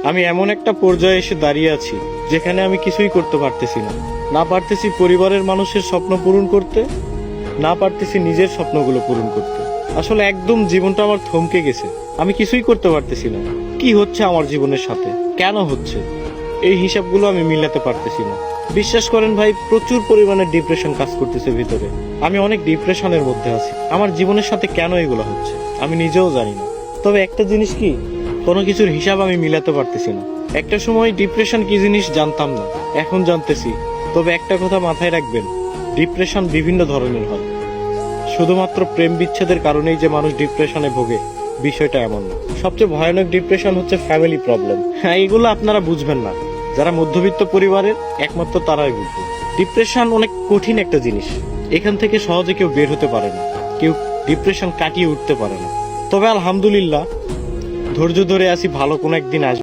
আমি এমন একটা পর্যায়ে এসে দাঁড়িয়ে আছি যেখানে আমি কিছুই করতে পারতেছি না। না পারতেছি পরিবারের মানুষের স্বপ্ন পূরণ করতে, না পারতেছি নিজের স্বপ্নগুলো পূরণ করতে। আসলে একদম জীবনটা আমার থমকে গেছে। আমি কিছুই করতে পারতেছি না। কি হচ্ছে আমার জীবনের সাথে, কেন হচ্ছে, এই হিসাবগুলো আমি মিলাতে পারতেছি না। বিশ্বাস করেন ভাই, প্রচুর পরিমাণে ডিপ্রেশন কাজ করতেছে ভিতরে। আমি অনেক ডিপ্রেশনের মধ্যে আছি। আমার জীবনের সাথে কেন এগুলো হচ্ছে আমি নিজেও জানি না। তবে একটা জিনিস কি, কোনো কিছুর হিসাব আমি মিলাতে পারতেছি না। একটা সময় ডিপ্রেশন কি জিনিস জানতাম না, এখন জানতেছি। তবে একটা কথা মাথায় রাখবেন, ডিপ্রেশন বিভিন্ন ধরনের হয়। শুধুমাত্র প্রেম বিচ্ছেদের কারণেই যে মানুষ ডিপ্রেশনে ভোগে, বিষয়টা এমন না। সবচেয়ে ভয়ানক ডিপ্রেশন হচ্ছে ফ্যামিলি প্রবলেম। হ্যাঁ, এগুলো আপনারা বুঝবেন না, যারা মধ্যবিত্ত পরিবারের একমাত্র তারাই বুঝবে। ডিপ্রেশন অনেক কঠিন একটা জিনিস, এখান থেকে সহজে কেউ বের হতে পারে না, কেউ ডিপ্রেশন কাটিয়ে উঠতে পারে না। তবে আলহামদুলিল্লাহ, ধৈর্য ধরে আছি, ভালো কোনো একদিন আসবে।